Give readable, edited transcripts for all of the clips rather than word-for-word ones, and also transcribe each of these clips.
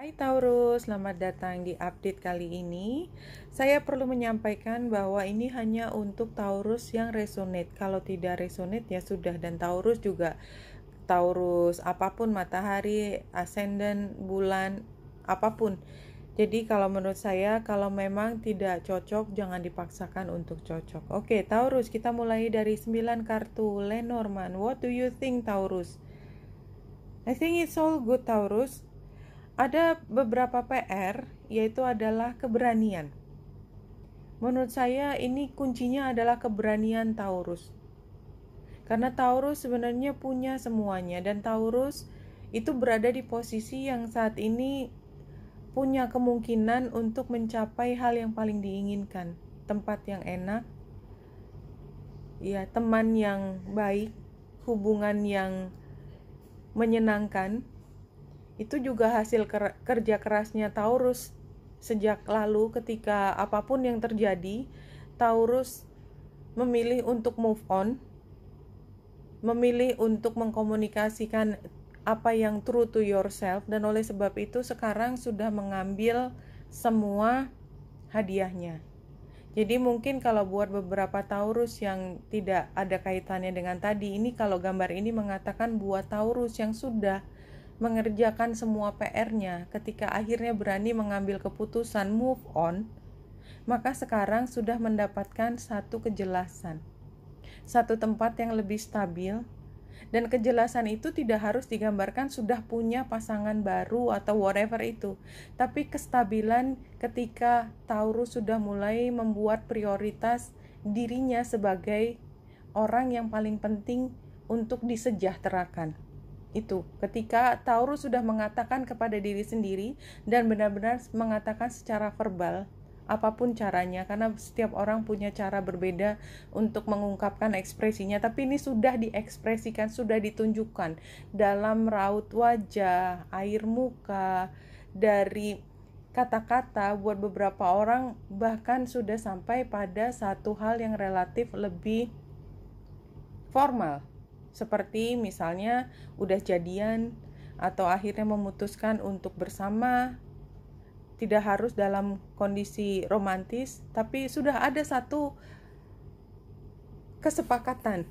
Hai Taurus, selamat datang di update kali ini. Saya perlu menyampaikan bahwa ini hanya untuk Taurus yang resonate. Kalau tidak resonate ya sudah, dan Taurus juga Taurus apapun, matahari, ascendant, bulan, apapun. Jadi kalau menurut saya, kalau memang tidak cocok, jangan dipaksakan untuk cocok. Oke, Taurus, kita mulai dari 9 kartu Lenormand. What do you think, Taurus? I think it's all good, Taurus. Ada beberapa PR, yaitu adalah keberanian. Menurut saya ini kuncinya adalah keberanian Taurus. Karena Taurus sebenarnya punya semuanya, dan Taurus itu berada di posisi yang saat ini punya kemungkinan untuk mencapai hal yang paling diinginkan. Tempat yang enak, ya, teman yang baik, hubungan yang menyenangkan. Itu juga hasil kerja kerasnya Taurus sejak lalu. Ketika apapun yang terjadi, Taurus memilih untuk move on, memilih untuk mengkomunikasikan apa yang true to yourself, dan oleh sebab itu sekarang sudah mengambil semua hadiahnya. Jadi mungkin kalau buat beberapa Taurus yang tidak ada kaitannya dengan tadi, ini kalau gambar ini mengatakan buat Taurus yang sudah mengerjakan semua PR-nya, ketika akhirnya berani mengambil keputusan move on, maka sekarang sudah mendapatkan satu kejelasan, satu tempat yang lebih stabil. Dan kejelasan itu tidak harus digambarkan sudah punya pasangan baru atau whatever itu, tapi kestabilan ketika Taurus sudah mulai membuat prioritas dirinya sebagai orang yang paling penting untuk disejahterakan. Itu ketika Taurus sudah mengatakan kepada diri sendiri dan benar-benar mengatakan secara verbal, apapun caranya, karena setiap orang punya cara berbeda untuk mengungkapkan ekspresinya, tapi ini sudah diekspresikan, sudah ditunjukkan dalam raut wajah, air muka, dari kata-kata. Buat beberapa orang bahkan sudah sampai pada satu hal yang relatif lebih formal, seperti misalnya udah jadian atau akhirnya memutuskan untuk bersama. Tidak harus dalam kondisi romantis, tapi sudah ada satu kesepakatan.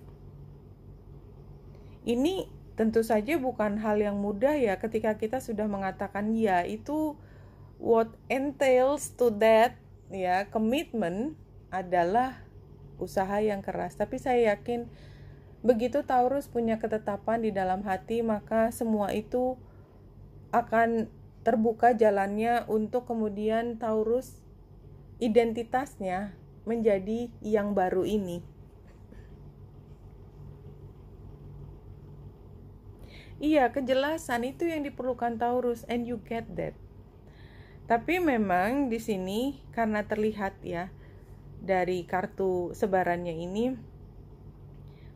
Ini tentu saja bukan hal yang mudah ya, ketika kita sudah mengatakan ya, itu what entails to that ya, komitmen adalah usaha yang keras. Tapi saya yakin begitu Taurus punya ketetapan di dalam hati, maka semua itu akan terbuka jalannya untuk kemudian Taurus identitasnya menjadi yang baru ini. Iya, kejelasan itu yang diperlukan Taurus, and you get that. Tapi memang di sini karena terlihat ya dari kartu sebarannya ini,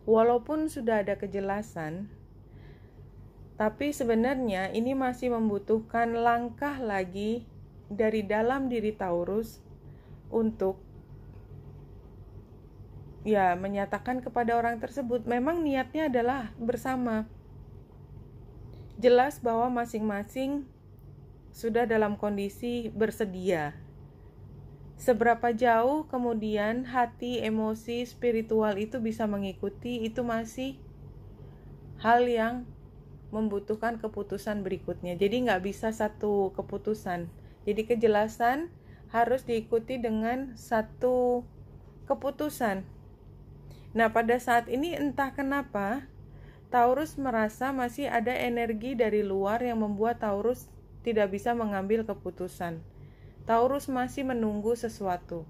walaupun sudah ada kejelasan, tapi sebenarnya ini masih membutuhkan langkah lagi dari dalam diri Taurus untuk ya menyatakan kepada orang tersebut memang niatnya adalah bersama. Jelas bahwa masing-masing sudah dalam kondisi bersedia. Seberapa jauh kemudian hati, emosi, spiritual itu bisa mengikuti, itu masih hal yang membutuhkan keputusan berikutnya. Jadi nggak bisa satu keputusan. Jadi kejelasan harus diikuti dengan satu keputusan. Nah, pada saat ini entah kenapa Taurus merasa masih ada energi dari luar yang membuat Taurus tidak bisa mengambil keputusan. Taurus masih menunggu sesuatu.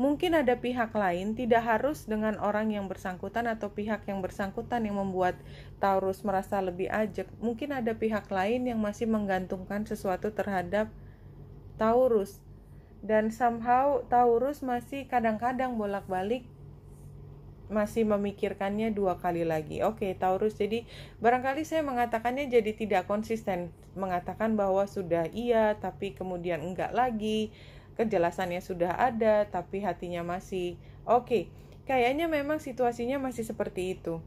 Mungkin ada pihak lain, tidak harus dengan orang yang bersangkutan atau pihak yang bersangkutan yang membuat Taurus merasa lebih ajak. Mungkin ada pihak lain yang masih menggantungkan sesuatu terhadap Taurus. Dan somehow Taurus masih kadang-kadang bolak-balik masih memikirkannya dua kali lagi. Oke, Taurus, jadi barangkali saya mengatakannya jadi tidak konsisten, mengatakan bahwa sudah iya tapi kemudian enggak lagi, kejelasannya sudah ada tapi hatinya masih oke. Kayaknya memang situasinya masih seperti itu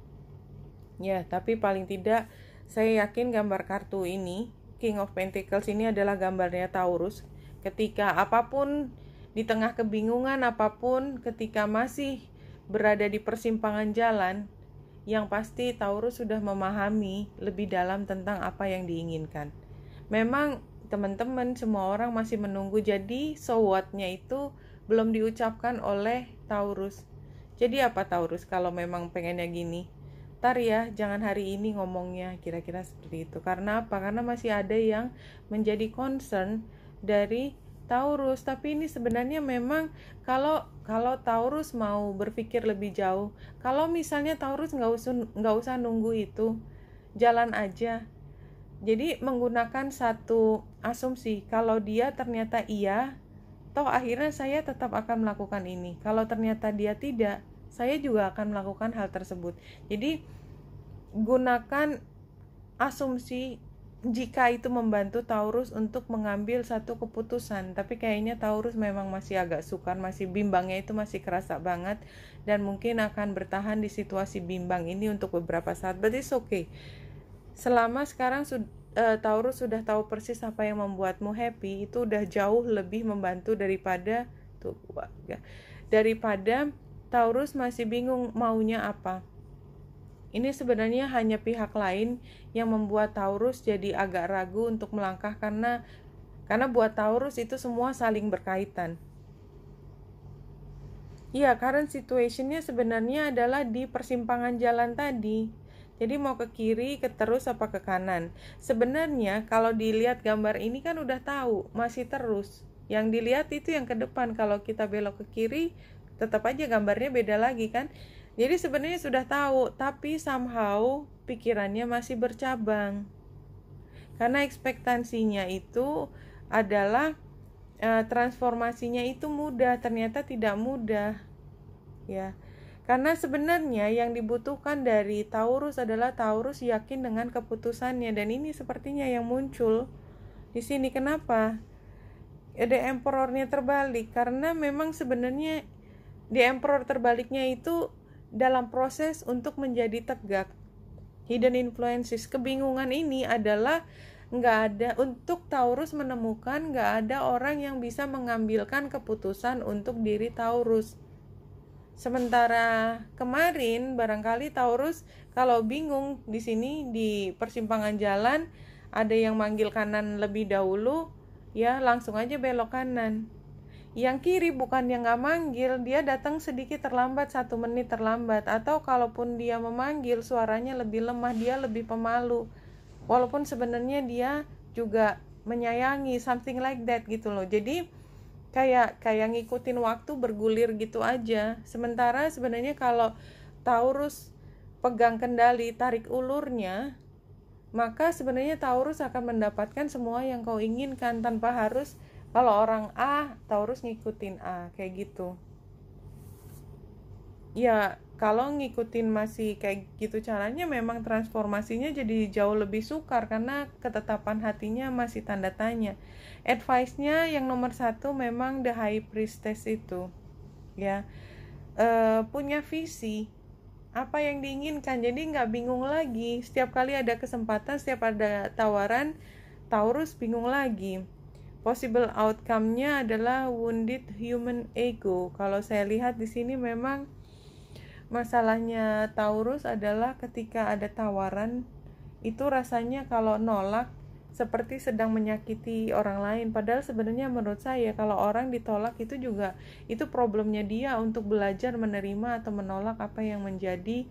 ya, tapi paling tidak saya yakin gambar kartu ini King of Pentacles ini adalah gambarnya Taurus. Ketika apapun, di tengah kebingungan apapun, ketika masih berada di persimpangan jalan, yang pasti Taurus sudah memahami lebih dalam tentang apa yang diinginkan. Memang teman-teman, semua orang masih menunggu, jadi so what-nya itu belum diucapkan oleh Taurus. Jadi apa Taurus kalau memang pengennya gini? Ntar ya, jangan hari ini ngomongnya, kira-kira seperti itu. Karena apa? Karena masih ada yang menjadi concern dari Taurus. Tapi ini sebenarnya memang kalau Taurus mau berpikir lebih jauh, kalau misalnya Taurus nggak usah nunggu itu, jalan aja. Jadi menggunakan satu asumsi, kalau dia ternyata iya, toh akhirnya saya tetap akan melakukan ini. Kalau ternyata dia tidak, saya juga akan melakukan hal tersebut. Jadi gunakan asumsi jika itu membantu Taurus untuk mengambil satu keputusan. Tapi kayaknya Taurus memang masih agak sukar, masih bimbangnya itu masih kerasa banget, dan mungkin akan bertahan di situasi bimbang ini untuk beberapa saat. But it's okay. Selama sekarang Taurus sudah tahu persis apa yang membuatmu happy, itu udah jauh lebih membantu daripada Taurus masih bingung maunya apa. Ini sebenarnya hanya pihak lain yang membuat Taurus jadi agak ragu untuk melangkah, karena buat Taurus itu semua saling berkaitan. Ya, current situationnya sebenarnya adalah di persimpangan jalan tadi. Jadi mau ke kiri, ke terus, apa ke kanan. Sebenarnya kalau dilihat gambar ini kan udah tahu, masih terus. Yang dilihat itu yang ke depan. Kalau kita belok ke kiri, tetap aja gambarnya beda lagi kan. Jadi sebenarnya sudah tahu, tapi somehow pikirannya masih bercabang. Karena ekspektasinya itu adalah transformasinya itu mudah, ternyata tidak mudah. Ya. Karena sebenarnya yang dibutuhkan dari Taurus adalah Taurus yakin dengan keputusannya, dan ini sepertinya yang muncul di sini. Kenapa? The Emperor-nya terbalik, karena memang sebenarnya The Emperor terbaliknya itu dalam proses untuk menjadi tegak. Hidden influences, kebingungan ini adalah nggak ada untuk Taurus menemukan, nggak ada orang yang bisa mengambilkan keputusan untuk diri Taurus. Sementara kemarin barangkali Taurus kalau bingung di sini di persimpangan jalan, ada yang manggil kanan lebih dahulu, ya langsung aja belok kanan. Yang kiri bukan yang nggak manggil, dia datang sedikit terlambat, 1 menit terlambat. Atau kalaupun dia memanggil, suaranya lebih lemah, dia lebih pemalu. Walaupun sebenarnya dia juga menyayangi, something like that gitu loh. Jadi kayak ngikutin waktu bergulir gitu aja. Sementara sebenarnya kalau Taurus pegang kendali, tarik ulurnya, maka sebenarnya Taurus akan mendapatkan semua yang kau inginkan tanpa harus, kalau orang A, Taurus ngikutin A, kayak gitu. Ya, kalau ngikutin masih kayak gitu caranya, memang transformasinya jadi jauh lebih sukar karena ketetapan hatinya masih tanda tanya. Advice-nya yang nomor 1 memang The High Priestess itu, ya, punya visi apa yang diinginkan, jadi nggak bingung lagi. Setiap kali ada kesempatan, setiap ada tawaran, Taurus bingung lagi. Possible outcome-nya adalah wounded human ego. Kalau saya lihat di sini memang masalahnya Taurus adalah ketika ada tawaran, itu rasanya kalau nolak seperti sedang menyakiti orang lain. Padahal sebenarnya menurut saya kalau orang ditolak itu juga, itu problemnya dia untuk belajar menerima atau menolak apa yang menjadi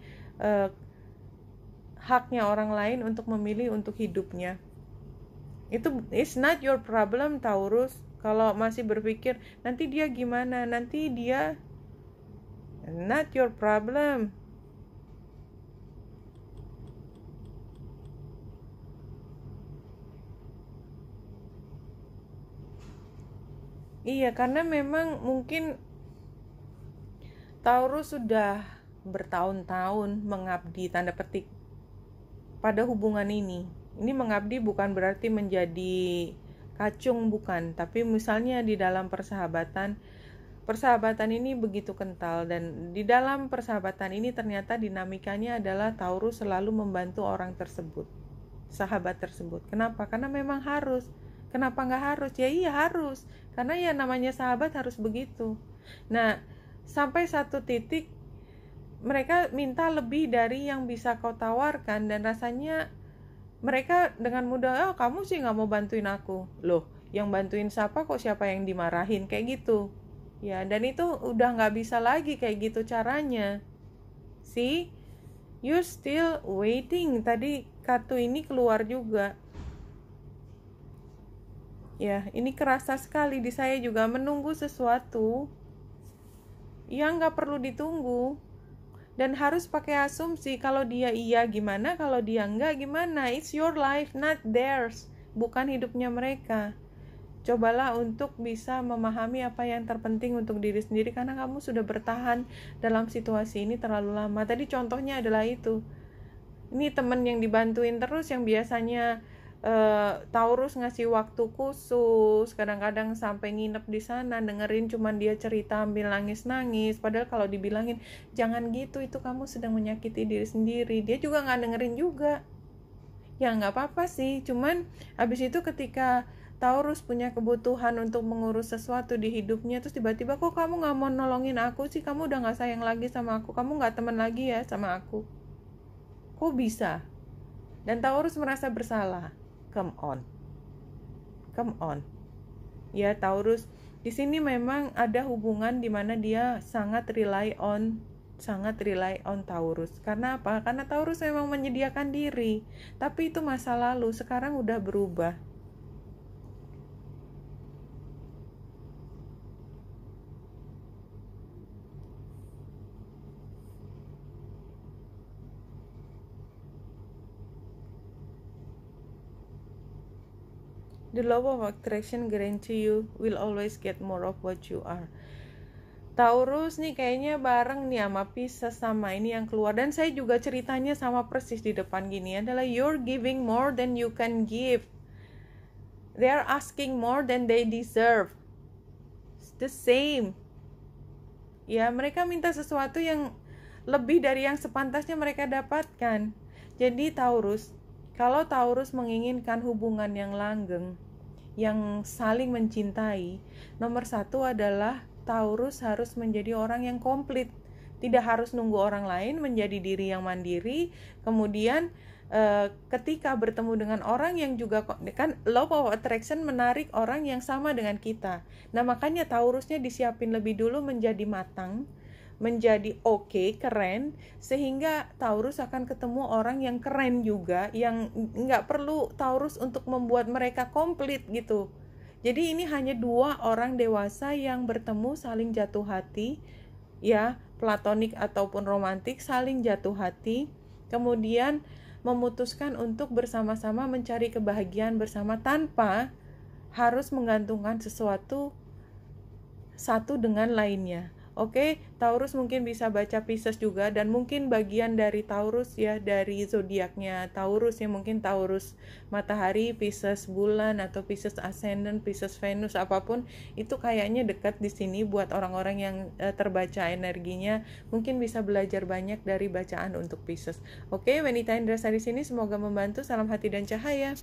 haknya orang lain untuk memilih untuk hidupnya. Itu it's not your problem Taurus. Kalau masih berpikir nanti dia gimana, nanti dia, not your problem. Iya, karena memang mungkin Taurus sudah bertahun-tahun mengabdi, tanda petik, pada hubungan ini. Ini mengabdi bukan berarti menjadi kacung, bukan. Tapi misalnya di dalam persahabatan ini begitu kental, dan di dalam persahabatan ini ternyata dinamikanya adalah Taurus selalu membantu orang tersebut. sahabat tersebut. Kenapa? Karena memang harus. Kenapa nggak harus? Ya iya harus, karena ya namanya sahabat harus begitu. Nah, sampai satu titik mereka minta lebih dari yang bisa kau tawarkan, dan rasanya mereka dengan mudah, oh kamu sih nggak mau bantuin aku. Loh, yang bantuin siapa kok, siapa yang dimarahin, kayak gitu. Ya, dan itu udah nggak bisa lagi kayak gitu caranya. See, you still waiting. Tadi kartu ini keluar juga. Ya, ini kerasa sekali di saya juga, menunggu sesuatu yang nggak perlu ditunggu. Dan harus pakai asumsi, kalau dia iya gimana, kalau dia enggak gimana. It's your life, not theirs. Bukan hidupnya mereka. Cobalah untuk bisa memahami apa yang terpenting untuk diri sendiri, karena kamu sudah bertahan dalam situasi ini terlalu lama. Tadi contohnya adalah itu. Ini temen yang dibantuin terus, yang biasanya Taurus ngasih waktu khusus, kadang-kadang sampai nginep di sana, dengerin cuman dia cerita ambil nangis-nangis, padahal kalau dibilangin jangan gitu, itu kamu sedang menyakiti diri sendiri, dia juga nggak dengerin juga. Ya nggak apa-apa sih, cuman abis itu ketika Taurus punya kebutuhan untuk mengurus sesuatu di hidupnya, terus tiba-tiba kok kamu nggak mau nolongin aku sih, kamu udah nggak sayang lagi sama aku, kamu nggak teman lagi ya sama aku, kok bisa? Dan Taurus merasa bersalah. Come on. Ya, Taurus di sini memang ada hubungan di mana dia sangat rely on Taurus. Karena apa? Karena Taurus memang menyediakan diri, tapi itu masa lalu, sekarang udah berubah. The law of attraction guarantee you will always get more of what you are. Taurus nih kayaknya bareng nih sama Pisces sama ini yang keluar. Dan saya juga ceritanya sama persis di depan gini, adalah you're giving more than you can give. They're asking more than they deserve. It's the same. Ya, mereka minta sesuatu yang lebih dari yang sepantasnya mereka dapatkan. Jadi Taurus, kalau Taurus menginginkan hubungan yang langgeng, yang saling mencintai, nomor satu adalah Taurus harus menjadi orang yang komplit. Tidak harus nunggu orang lain, menjadi diri yang mandiri. Kemudian ketika bertemu dengan orang yang juga, kan law of attraction menarik orang yang sama dengan kita. Nah makanya Taurusnya disiapin lebih dulu menjadi matang, menjadi oke, keren, sehingga Taurus akan ketemu orang yang keren juga, yang nggak perlu Taurus untuk membuat mereka komplit gitu. Jadi ini hanya dua orang dewasa yang bertemu, saling jatuh hati, ya, platonik ataupun romantik, saling jatuh hati, kemudian memutuskan untuk bersama-sama mencari kebahagiaan bersama tanpa harus menggantungkan sesuatu satu dengan lainnya. Oke, Taurus mungkin bisa baca Pisces juga, dan mungkin bagian dari Taurus ya, dari zodiaknya Taurus ya, mungkin Taurus matahari, Pisces bulan, atau Pisces ascendant, Pisces Venus, apapun itu kayaknya dekat di sini buat orang-orang yang terbaca energinya, mungkin bisa belajar banyak dari bacaan untuk Pisces. Oke, Wanita Indrasari di sini semoga membantu. Salam hati dan cahaya.